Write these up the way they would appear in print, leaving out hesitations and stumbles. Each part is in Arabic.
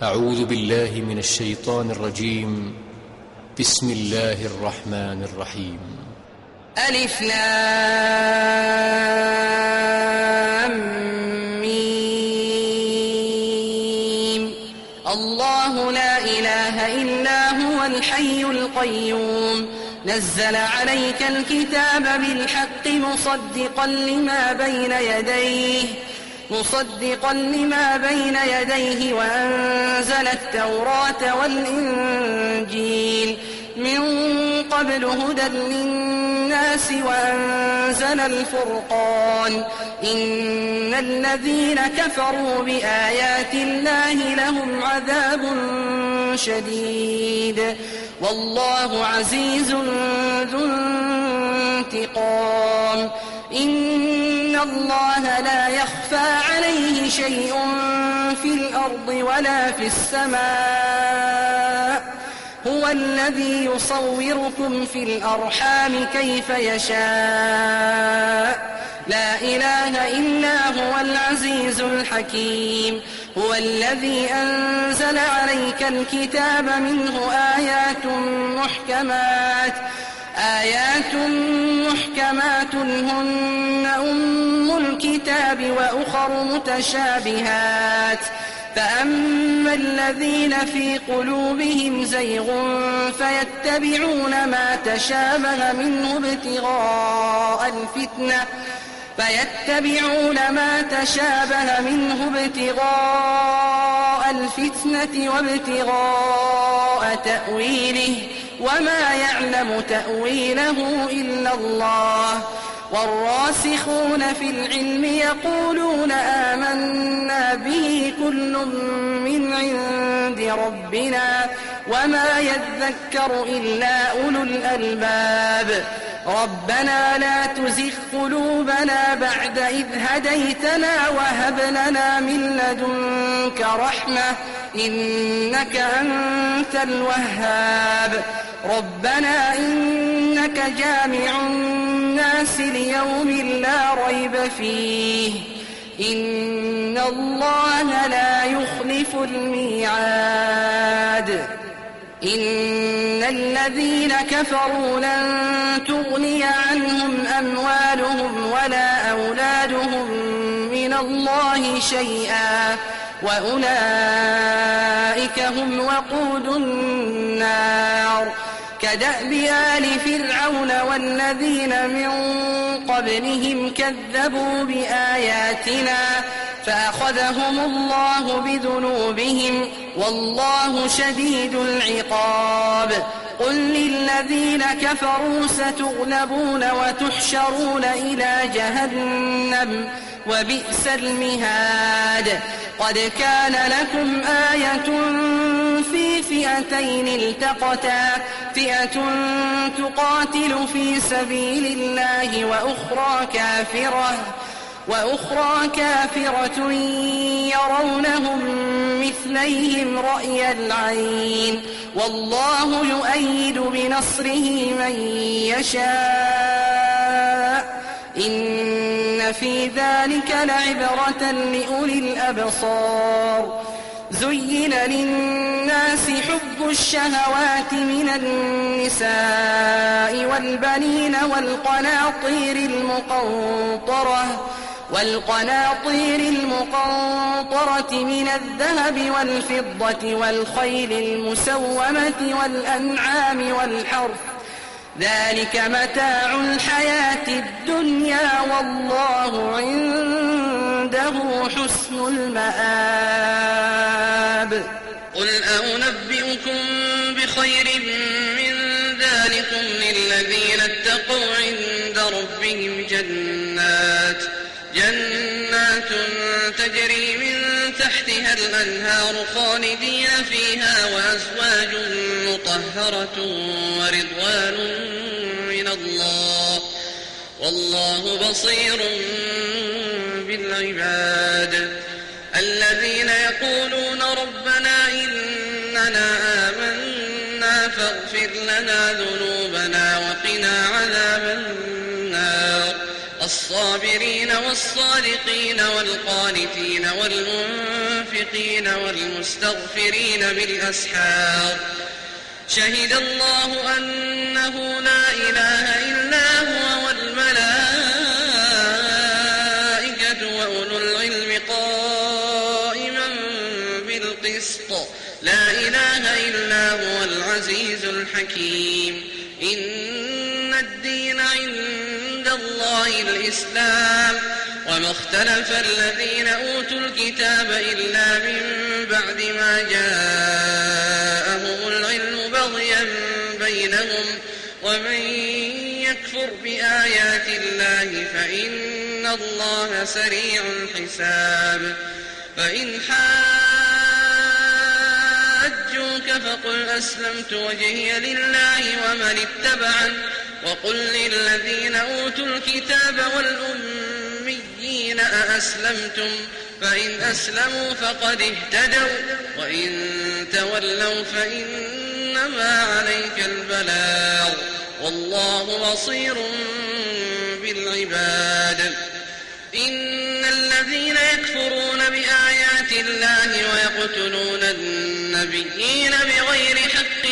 أعوذ بالله من الشيطان الرجيم. بسم الله الرحمن الرحيم. ألف لام ميم. الله لا إله إلا هو الحي القيوم نزل عليك الكتاب بالحق مصدقا لما بين يديه وأنزل التوراة والإنجيل من قبل هدى للناس وأنزل الفرقان إن الذين كفروا بآيات الله لهم عذاب شديد والله عزيز ذو انتقام. إن الله لا يخفى عليه شيء في الأرض ولا في السماء هو الذي يصوركم في الأرحام كيف يشاء لا إله إلا هو العزيز الحكيم. هو الذي أنزل عليك الكتاب منه آيات محكمات هن أم الكتاب وأخر متشابهات فأما الذين في قلوبهم زيغ فيتبعون ما تشابه منه ابتغاء الفتنة وابتغاء تأويله وما يعلم تأويله إلا الله. والراسخون في العلم يقولون آمنا به كل من عند ربنا وما يذكر إلا أولو الألباب. ربنا لا تزغ قلوبنا بعد إذ هديتنا وهب لنا من لدنك رحمة إنك أنت الوهاب. ربنا إنك جامع الناس ليوم لا ريب فيه إن الله لا يخلف الميعاد. إن الذين كفروا لن تغني عنهم أموالهم ولا أولادهم من الله شيئا وأولئك هم وقود النار. كدأب آل فرعون والذين من قبلهم كذبوا بآياتنا فأخذهم الله بذنوبهم والله شديد العقاب. قل للذين كفروا ستغلبون وتحشرون إلى جهنم وبئس المهاد. قد كان لكم آية في فئتين التقتا فئة تقاتل في سبيل الله وأخرى كافرة يرونهم مثليهم رأي العين والله يؤيد بنصره من يشاء إن في ذلك لعبرة لأولي الأبصار. زين للناس حب الشهوات من النساء والبنين والقناطير المقنطرة من الذهب والفضة والخيل المسومة والأنعام والحرث ذلك متاع الحياة الدنيا والله عنده حسن المآب. قل أنبئكم بخير من ذلكم للذين اتقوا عند ربهم جنات تجري من تحتها الأنهار خالدين فيها وأزواج مطهرة ورضوان من الله والله بصير بالعباد. الذين يقولون ربنا إننا آمنا فاغفر لنا ذنوبنا وقنا عذاب النار. الصابرين والصادقين والقانتين والمنفقين والمستغفرين بالأسحار شهد الله أنه لا إله إلا هو والملائكة وأولو العلم قائما بالقسط لا إله إلا هو العزيز الحكيم إن الدين عند الله الإسلام وما اختلف الذين أوتوا الكتاب إلا من بعد ما جاءهم العلم بغيا بينهم ومن يكفر بآيات الله فإن الله سريع الحساب فإن حاجوك فقل أسلمت وجهي لله ومن اتبعن وقل للذين أوتوا الكتاب والأميين أأسلمتم فإن أسلموا فقد اهتدوا وإن تولوا فإنما عليك البلاغ والله بصير بالعباد إن الذين يكفرون بآيات الله ويقتلون النبيين بغير حق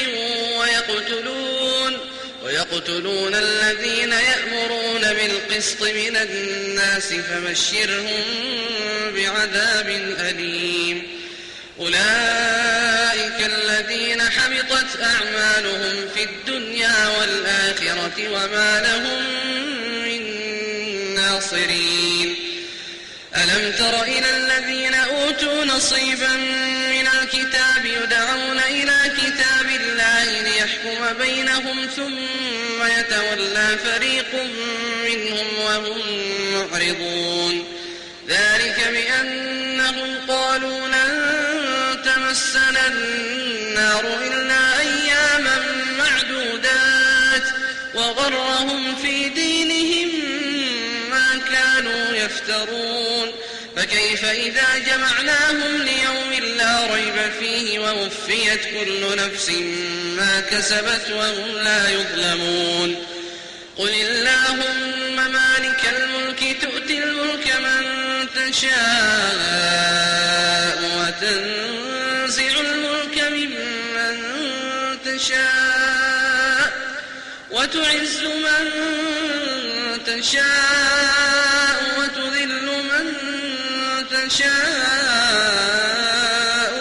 ويقتلون الذين يأمرون بالقسط من الناس فبشرهم بعذاب أليم أولئك الذين حبطت أعمالهم في الدنيا والآخرة وما لهم من ناصرين ألم تر إلى الذين أوتوا نصيبا من الكتاب يدعون إلى كتاب الله ليحكم بينهم ثم يتولى فريق منهم وهم معرضون ذلك بأنهم قالوا لن تمسنا النار إلا أياما معدودات وغرهم في دينهم ما كانوا يفترون فكيف إذا جمعناهم ليوم لا ريب فيه ووفيت كل نفس ما كسبت وهم لا يظلمون قل اللهم مالك الملك تؤتي الملك من تشاء وتنزع الملك ممن تشاء وتعز من تشاء وتذل من تشاء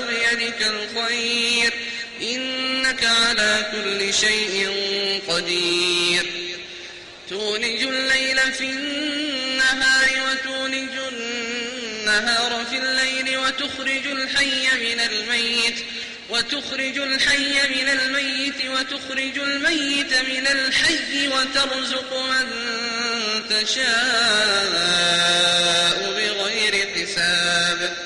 بيدك الخير إنك على كل شيء قدير تولج الليل في النهار وتولج النهار في الليل وتخرج الحي من الميت وتخرج الميت من الحي وترزق من تشاء بغير حساب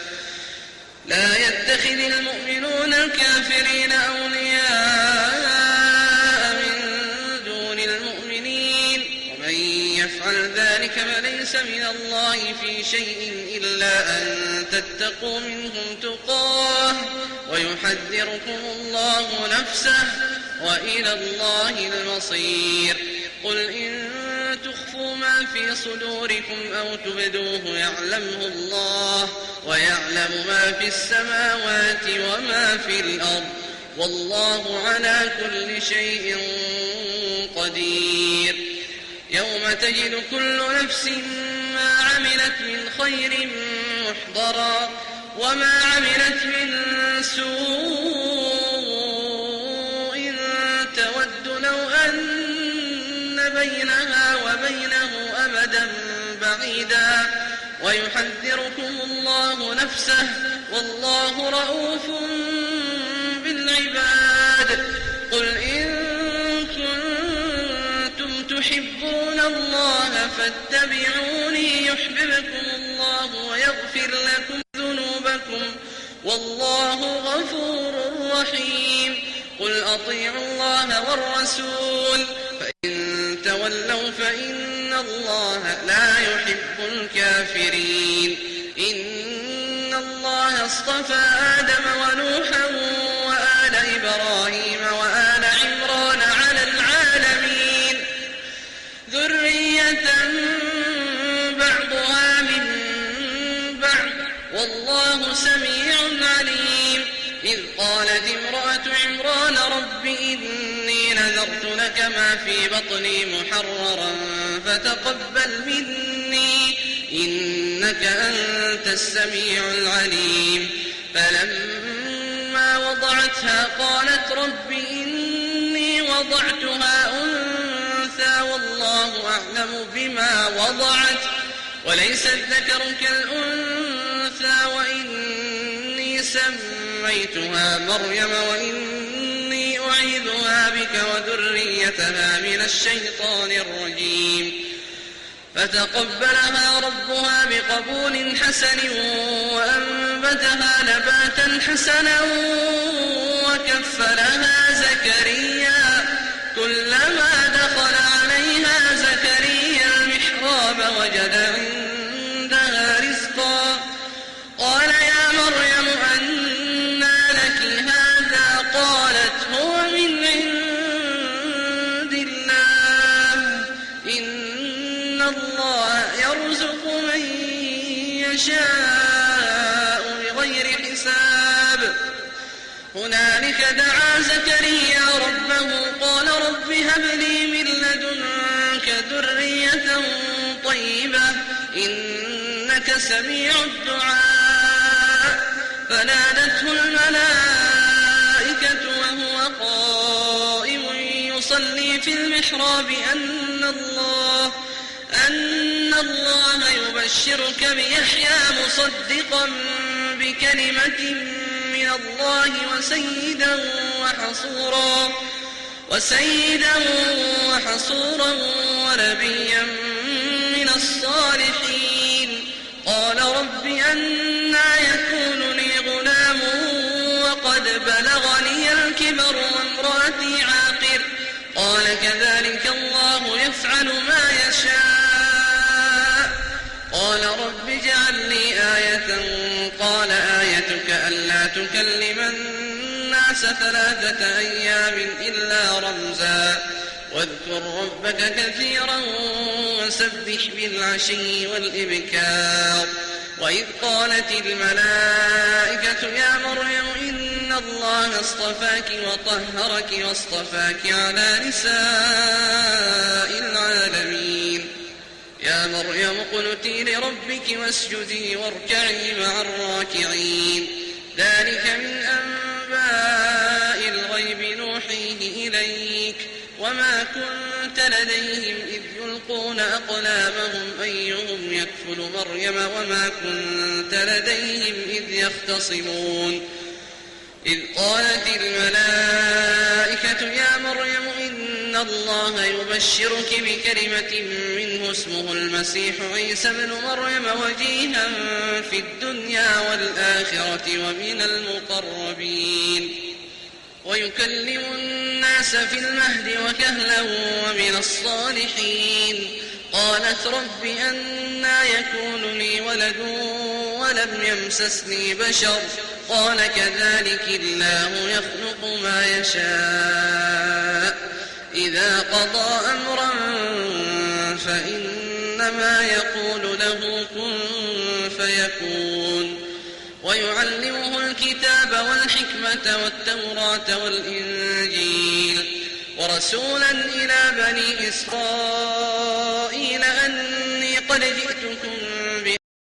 لا يتخذ المؤمنون الكافرين أولياء من دون المؤمنين ومن يفعل ذلك فليس من الله في شيء إلا أن تتقوا منهم تقاه ويحذركم الله نفسه وإلى الله المصير قل إن تخفوا ما في صدوركم أو تبدوه يعلمه الله ويعلم ما في السماوات وما في الأرض والله على كل شيء قدير يوم تجد كل نفس ما عملت من خير محضرا وما عملت من سوء تود لو أن بينها وبينه أمدا بعيدا ويحذركم الله نفسه والله رؤوف بالعباد قل إن كنتم تحبون الله فاتبعوني يحببكم الله ويغفر لكم ذنوبكم والله غفور رحيم قل أطيعوا الله والرسول فإن تولوا فإن الله لا يحب الكافرين إن الله اصطفى آدم ونوحا وآل إبراهيم وآل عمران على العالمين ذرية سميع عليم. إذ قالت امرأة عمران رب إني نذرت لك ما في بطني محررا فتقبل مني إنك أنت السميع العليم. فلما وضعتها قالت رب إني وضعتها أنثى والله أعلم بما وضعت وليس الذكر كالأنثى وإني سميتها مريم وإني أعيذها بك وذريتها من الشيطان الرجيم. فتقبلها ربها بقبول حسن وأنبتها نباتا حسنا وكفلها زكريا. كلما دخل عليها زكريا المحراب وجد عندها رزقا قال يا مريم أنى لك هذا قالت هو من عند الله إن الله يرزق من يشاء بغير حساب. هنالك دعا زكريا ربه قال رب هب لي من لدنك ذرية طيبة إنك سميع الدعاء. فنادته الملائكة وهو قائم يصلي في المحراب أن الله يبشرك بيحيى مصدقا بكلمة من الله وسيدا وحصورا ونبيا من الصالحين. قال رب أنى يكون لي غلام وقد بلغني الكبر وامرأتي عاقر قال كذلك الله يفعل ما يشاء. قال رب اجعل لي آية قال آيتك ألا تكلم الناس 3 أيام إلا رمزا واذكر ربك كثيرا وسبح بالعشي والإبكار. وإذ قالت الملائكة يا مريم إن الله اصطفاك وطهرك واصطفاك على نساء العالمين. يا مريم اقنتي لربك واسجدي واركعي مع الراكعين. ذلك من أنباء الغيب نوحيه إليك وما كنت لديهم إذ يلقون أقلامهم أيهم يكفل مريم وما كنت لديهم إذ يختصمون. إذ قالت الملائكة يا مريم إن الله يبشرك بكلمة منه اسمه المسيح عيسى ابن مريم وجيها في الدنيا والآخرة ومن المقربين ويكلم الناس في المهد وكهلا ومن الصالحين. قالت رب أنى يكون لي ولد ولم يمسسني بشر قال كذلك الله يخلق ما يشاء إذا قضى أمرا فإنما يقول له كن فيكون. ويعلمه الكتاب والحكمة والتوراة والإنجيل ورسولا إلى بني إسرائيل